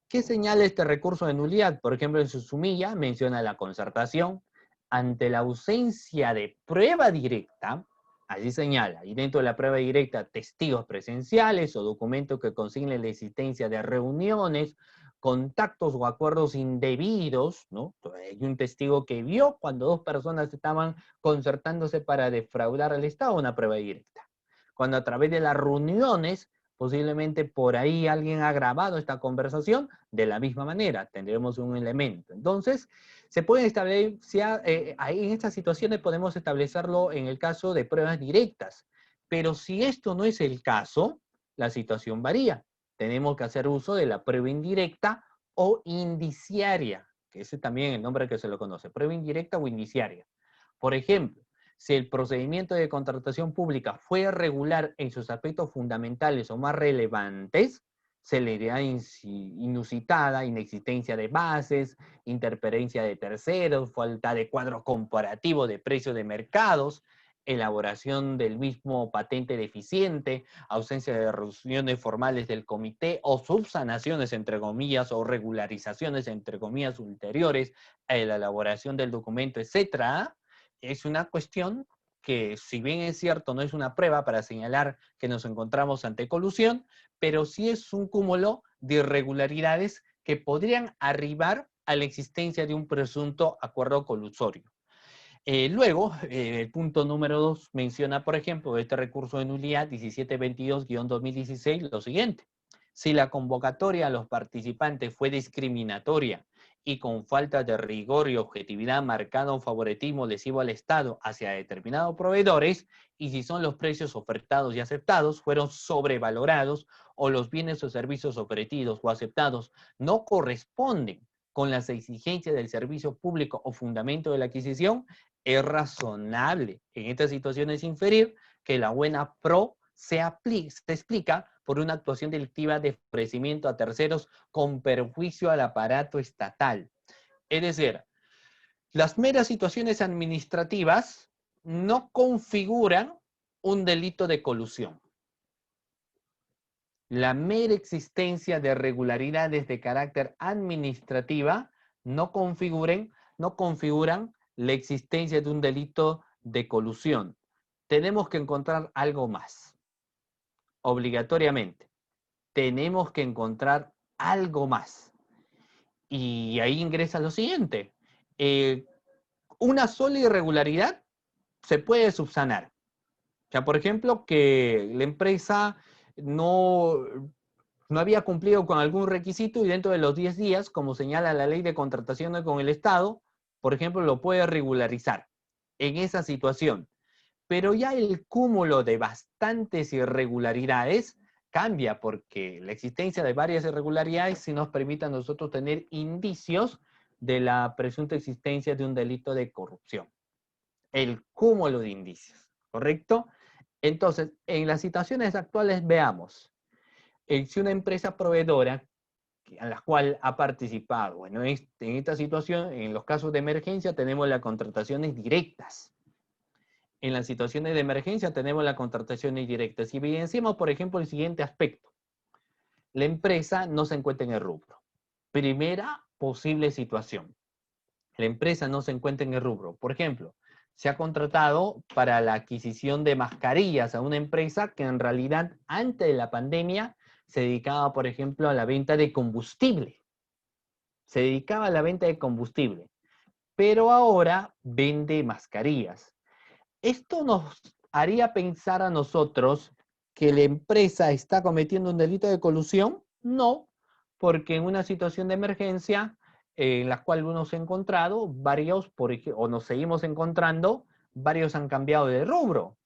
¿Qué señala este recurso de nulidad? Por ejemplo, en su sumilla menciona la concertación. Ante la ausencia de prueba directa, allí señala, y dentro de la prueba directa, testigos presenciales o documentos que consignen la existencia de reuniones, contactos o acuerdos indebidos, ¿no? Hay un testigo que vio cuando dos personas estaban concertándose para defraudar al Estado, una prueba directa. Cuando a través de las reuniones posiblemente por ahí alguien ha grabado esta conversación, de la misma manera tendremos un elemento. Entonces, se pueden establecer, ahí en estas situaciones podemos establecerlo en el caso de pruebas directas, pero si esto no es el caso, la situación varía. Tenemos que hacer uso de la prueba indirecta o indiciaria, que ese también es el nombre que se lo conoce, prueba indirecta o indiciaria. Por ejemplo, si el procedimiento de contratación pública fue regular en sus aspectos fundamentales o más relevantes, celeridad inusitada, inexistencia de bases, interferencia de terceros, falta de cuadro comparativo de precios de mercados, elaboración del mismo patente deficiente, ausencia de reuniones formales del comité o subsanaciones entre comillas o regularizaciones entre comillas ulteriores a la elaboración del documento, etcétera, es una cuestión que, si bien es cierto, no es una prueba para señalar que nos encontramos ante colusión, pero sí es un cúmulo de irregularidades que podrían arribar a la existencia de un presunto acuerdo colusorio. Luego, el punto número 2 menciona, por ejemplo, este recurso de nulidad 1722-2016, lo siguiente. Si la convocatoria a los participantes fue discriminatoria y con falta de rigor y objetividad marcada un favoritismo lesivo al Estado hacia determinados proveedores, y si son los precios ofertados y aceptados fueron sobrevalorados o los bienes o servicios ofrecidos o aceptados no corresponden con las exigencias del servicio público o fundamento de la adquisición, es razonable en estas situaciones inferir que la buena pro se explica por una actuación delictiva de ofrecimiento a terceros con perjuicio al aparato estatal. Es decir, las meras situaciones administrativas no configuran un delito de colusión. La mera existencia de irregularidades de carácter administrativa no configuran la existencia de un delito de colusión. Tenemos que encontrar algo más. Obligatoriamente. Tenemos que encontrar algo más. Y ahí ingresa lo siguiente. Una sola irregularidad se puede subsanar. O sea, por ejemplo, que la empresa no había cumplido con algún requisito y dentro de los 10 días, como señala la ley de contratación con el Estado, por ejemplo, lo puede regularizar en esa situación. Pero ya el cúmulo de bastantes irregularidades cambia porque la existencia de varias irregularidades sí nos permite a nosotros tener indicios de la presunta existencia de un delito de corrupción. El cúmulo de indicios, ¿correcto? Entonces, en las situaciones actuales veamos, si una empresa proveedora a la cual ha participado, bueno, en esta situación, en los casos de emergencia tenemos las contrataciones directas. En las situaciones de emergencia tenemos las contrataciones directas. Y evidenciamos, por ejemplo, el siguiente aspecto. La empresa no se encuentra en el rubro. Primera posible situación. La empresa no se encuentra en el rubro. Por ejemplo, se ha contratado para la adquisición de mascarillas a una empresa que en realidad antes de la pandemia se dedicaba, por ejemplo, a la venta de combustible. Se dedicaba a la venta de combustible, pero ahora vende mascarillas. Esto nos haría pensar a nosotros que la empresa está cometiendo un delito de colusión. No, porque en una situación de emergencia en las cuales hemos encontrado varios, o nos seguimos encontrando, varios han cambiado de rubro,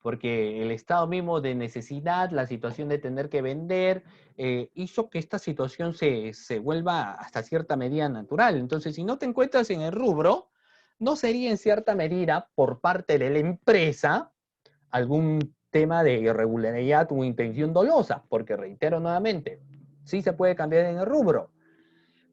porque el estado mismo de necesidad, la situación de tener que vender, hizo que esta situación se vuelva hasta cierta medida natural. Entonces, si no te encuentras en el rubro, no sería en cierta medida por parte de la empresa algún tema de irregularidad o intención dolosa, porque reitero nuevamente, sí se puede cambiar en el rubro,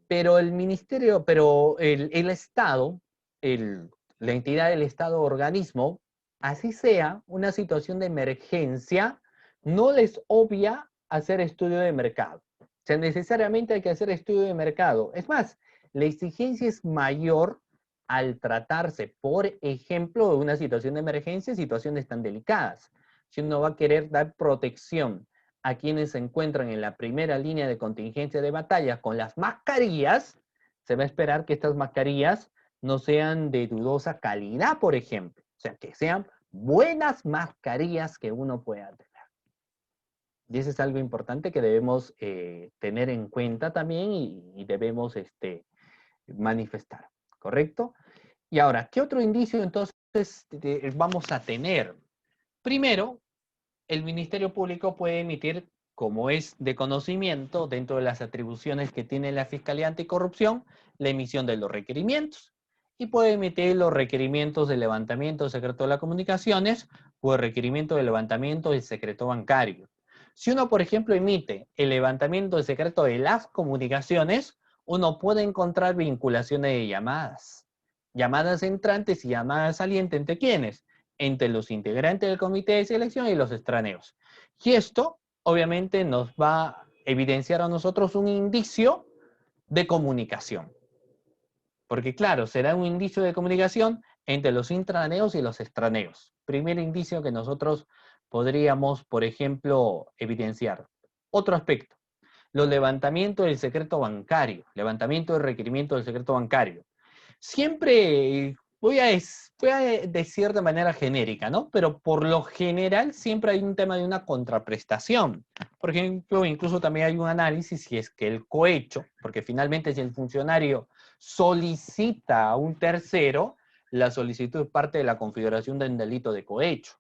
pero el ministerio, pero el Estado, la entidad del Estado organismo, así sea una situación de emergencia, no les obvia hacer estudio de mercado. O sea, necesariamente hay que hacer estudio de mercado. Es más, la exigencia es mayor al tratarse, por ejemplo, de una situación de emergencia, situaciones tan delicadas. Si uno va a querer dar protección a quienes se encuentran en la primera línea de contingencia de batalla con las mascarillas, se va a esperar que estas mascarillas no sean de dudosa calidad, por ejemplo. O sea, que sean buenas mascarillas que uno pueda tener. Y eso es algo importante que debemos tener en cuenta también y debemos manifestar, ¿correcto? Y ahora, ¿qué otro indicio entonces vamos a tener? Primero, el Ministerio Público puede emitir, como es de conocimiento, dentro de las atribuciones que tiene la Fiscalía Anticorrupción, la emisión de los requerimientos. Y puede emitir los requerimientos de levantamiento del secreto de las comunicaciones o el requerimiento de levantamiento del secreto bancario. Si uno, por ejemplo, emite el levantamiento del secreto de las comunicaciones, uno puede encontrar vinculaciones de llamadas. Llamadas entrantes y llamadas salientes, ¿entre quiénes? Entre los integrantes del comité de selección y los extraneos. Y esto, obviamente, nos va a evidenciar a nosotros un indicio de comunicación. Porque, claro, será un indicio de comunicación entre los intraneos y los extraneos. Primer indicio que nosotros podríamos, por ejemplo, evidenciar. Otro aspecto, los levantamientos del secreto bancario, levantamiento del requerimiento del secreto bancario. Siempre voy a decir de manera genérica, ¿no? Pero por lo general siempre hay un tema de una contraprestación. Por ejemplo, incluso también hay un análisis si es que el cohecho, porque finalmente si el funcionario solicita a un tercero, la solicitud es parte de la configuración del delito de cohecho.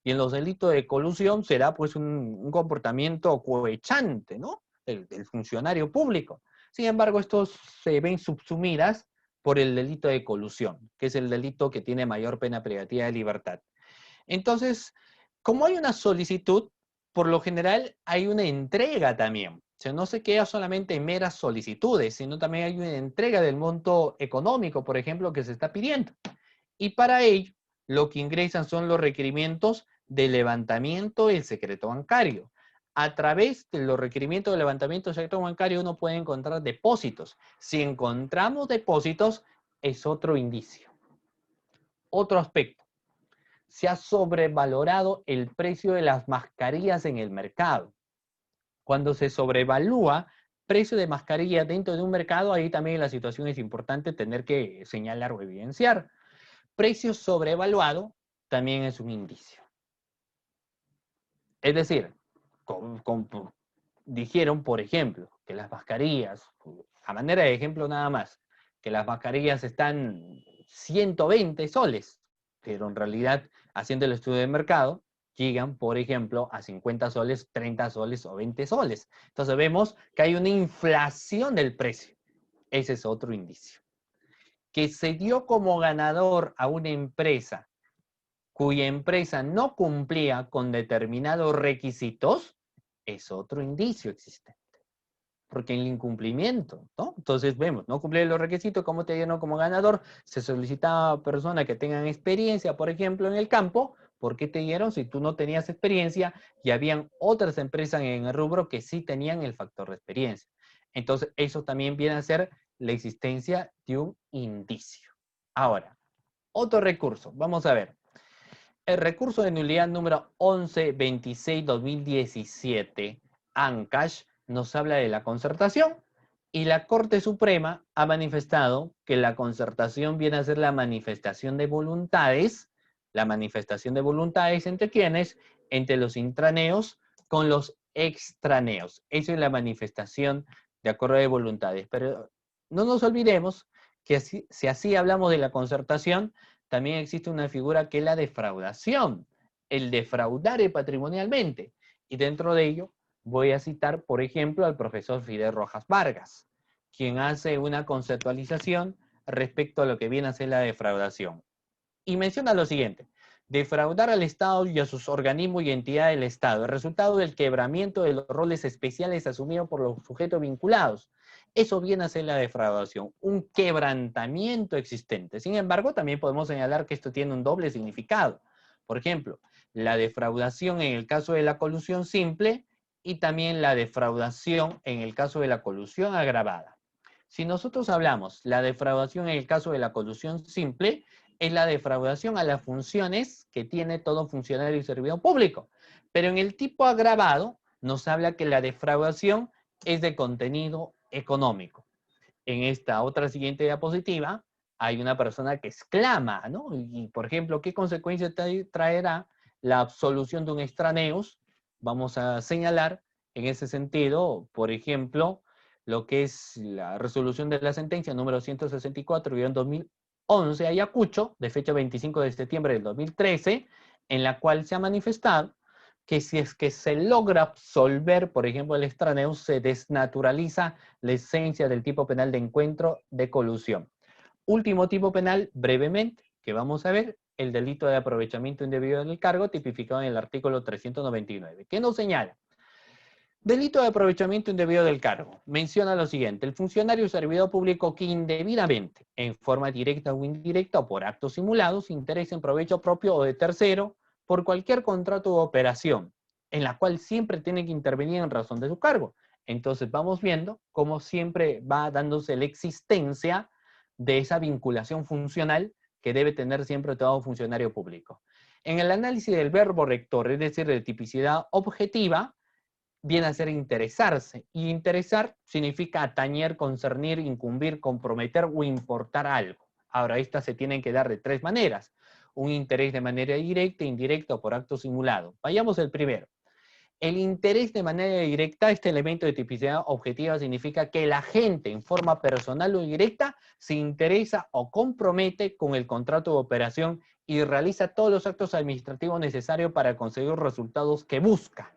Y en los delitos de colusión será pues un comportamiento cohechante, ¿no? Del funcionario público. Sin embargo, estos se ven subsumidas por el delito de colusión, que es el delito que tiene mayor pena privativa de libertad. Entonces, como hay una solicitud, por lo general hay una entrega también. O sea, no se queda solamente en meras solicitudes, sino también hay una entrega del monto económico, por ejemplo, que se está pidiendo. Y para ello, lo que ingresan son los requerimientos de levantamiento del secreto bancario. A través de los requerimientos de levantamiento del secreto bancario uno puede encontrar depósitos. Si encontramos depósitos, es otro indicio. Otro aspecto, se ha sobrevalorado el precio de las mascarillas en el mercado. Cuando se sobrevalúa precio de mascarilla dentro de un mercado, ahí también la situación es importante tener que señalar o evidenciar. Precio sobrevaluado también es un indicio. Es decir, dijeron, por ejemplo, que las mascarillas, a manera de ejemplo nada más, que las mascarillas están 120 soles, pero en realidad, haciendo el estudio de mercado, llegan, por ejemplo, a 50 soles, 30 soles o 20 soles. Entonces vemos que hay una inflación del precio. Ese es otro indicio. Que se dio como ganador a una empresa cuya empresa no cumplía con determinados requisitos, es otro indicio existente. Porque en el incumplimiento, ¿no? Entonces vemos, no cumplir los requisitos, ¿cómo te dieron como ganador? Se solicitaba a personas que tengan experiencia, por ejemplo, en el campo. ¿Por qué te dieron si tú no tenías experiencia y habían otras empresas en el rubro que sí tenían el factor de experiencia? Entonces, eso también viene a ser la existencia de un indicio. Ahora, otro recurso. Vamos a ver. El recurso de nulidad número 1126-2017, ANCASH, nos habla de la concertación y la Corte Suprema ha manifestado que la concertación viene a ser la manifestación de voluntades entre quienes, entre los intraneos con los extraneos. Eso es la manifestación de acuerdo de voluntades. Pero no nos olvidemos que si así hablamos de la concertación, también existe una figura que es la defraudación, el defraudar patrimonialmente. Y dentro de ello voy a citar, por ejemplo, al profesor Fidel Rojas Vargas, quien hace una conceptualización respecto a lo que viene a ser la defraudación. Y menciona lo siguiente: defraudar al Estado y a sus organismos y entidades del Estado, el resultado del quebramiento de los roles especiales asumidos por los sujetos vinculados. Eso viene a ser la defraudación, un quebrantamiento existente. Sin embargo, también podemos señalar que esto tiene un doble significado. Por ejemplo, la defraudación en el caso de la colusión simple y también la defraudación en el caso de la colusión agravada. Si nosotros hablamos la defraudación en el caso de la colusión simple, es la defraudación a las funciones que tiene todo funcionario y servidor público. Pero en el tipo agravado nos habla que la defraudación es de contenido económico. En esta otra siguiente diapositiva hay una persona que exclama, ¿no? Y por ejemplo, ¿qué consecuencia traerá la absolución de un extraneus? Vamos a señalar en ese sentido, por ejemplo, lo que es la resolución de la sentencia número 164-2011 Ayacucho, de fecha 25 de septiembre del 2013, en la cual se ha manifestado que si es que se logra absolver, por ejemplo, el extraneus, se desnaturaliza la esencia del tipo penal de encuentro de colusión. Último tipo penal, brevemente, que vamos a ver, el delito de aprovechamiento indebido del cargo, tipificado en el artículo 399. ¿Qué nos señala? Delito de aprovechamiento indebido del cargo. Menciona lo siguiente: el funcionario o servidor público que indebidamente, en forma directa o indirecta o por actos simulados, interese en provecho propio o de tercero, por cualquier contrato u operación, en la cual siempre tiene que intervenir en razón de su cargo. Entonces vamos viendo cómo siempre va dándose la existencia de esa vinculación funcional que debe tener siempre todo funcionario público. En el análisis del verbo rector, es decir, de tipicidad objetiva, viene a ser interesarse. Y interesar significa atañer, concernir, incumbir, comprometer o importar algo. Ahora, estas se tienen que dar de tres maneras: un interés de manera directa, indirecta o por acto simulado. Vayamos al primero. El interés de manera directa, este elemento de tipicidad objetiva, significa que la gente en forma personal o directa se interesa o compromete con el contrato de operación y realiza todos los actos administrativos necesarios para conseguir los resultados que busca.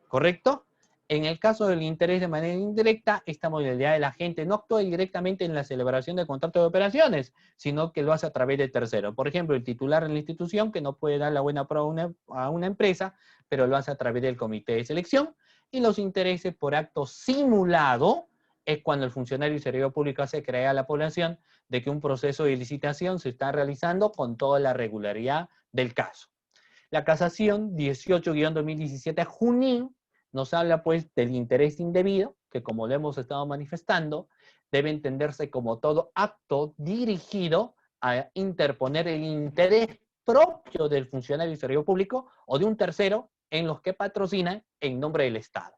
¿Correcto? En el caso del interés de manera indirecta, esta modalidad de la gente no actúa directamente en la celebración del contrato de operaciones, sino que lo hace a través de terceros. Por ejemplo, el titular de la institución, que no puede dar la buena prueba a una empresa, pero lo hace a través del comité de selección. Y los intereses por acto simulado es cuando el funcionario y servidor público hace creer a la población de que un proceso de licitación se está realizando con toda la regularidad del caso. La casación 18-2017 Junín nos habla pues del interés indebido, que como lo hemos estado manifestando, debe entenderse como todo acto dirigido a interponer el interés propio del funcionario y servidor público o de un tercero en los que patrocina en nombre del Estado.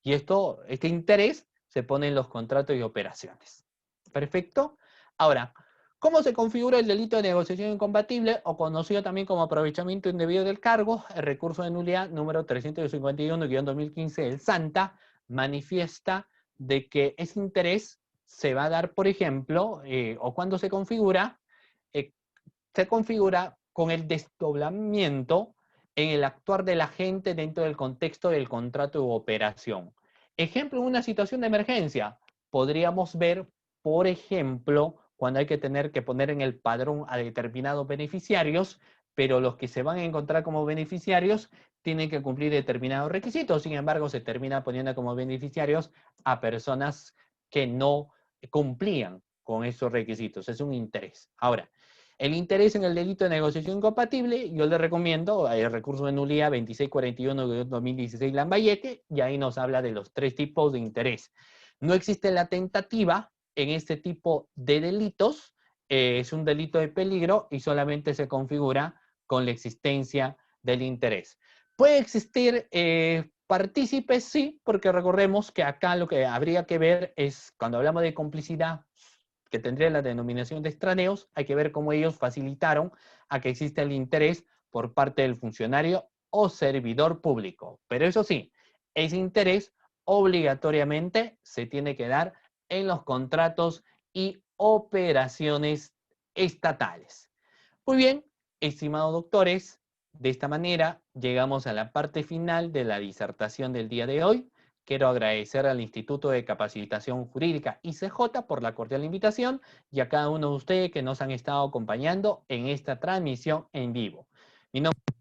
Y este interés se pone en los contratos y operaciones. ¿Perfecto? Ahora, ¿cómo se configura el delito de negociación incompatible, o conocido también como aprovechamiento indebido del cargo? El recurso de nulidad número 351-2015 del SANTA manifiesta de que ese interés se va a dar, por ejemplo, o cuando eh, se configura con el desdoblamiento en el actuar de la gente dentro del contexto del contrato u operación. Ejemplo, en una situación de emergencia, podríamos ver, por ejemplo, cuando hay que tener que poner en el padrón a determinados beneficiarios, pero los que se van a encontrar como beneficiarios tienen que cumplir determinados requisitos. Sin embargo, se termina poniendo como beneficiarios a personas que no cumplían con esos requisitos. Es un interés. Ahora, el interés en el delito de negociación incompatible, yo le recomiendo el recurso de nulidad 2641-2016 Lambayete, y ahí nos habla de los tres tipos de interés. No existe la tentativa en este tipo de delitos, es un delito de peligro y solamente se configura con la existencia del interés. ¿Puede existir partícipes? Sí, porque recordemos que acá lo que habría que ver es, cuando hablamos de complicidad, que tendría la denominación de extraneos, hay que ver cómo ellos facilitaron a que exista el interés por parte del funcionario o servidor público. Pero eso sí, ese interés obligatoriamente se tiene que dar en los contratos y operaciones estatales. Muy bien, estimados doctores, de esta manera llegamos a la parte final de la disertación del día de hoy. Quiero agradecer al Instituto de Capacitación Jurídica ICJ por la cordial invitación y a cada uno de ustedes que nos han estado acompañando en esta transmisión en vivo. Mi nombre es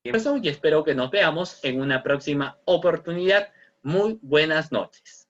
Jefferson y espero que nos veamos en una próxima oportunidad. Muy buenas noches.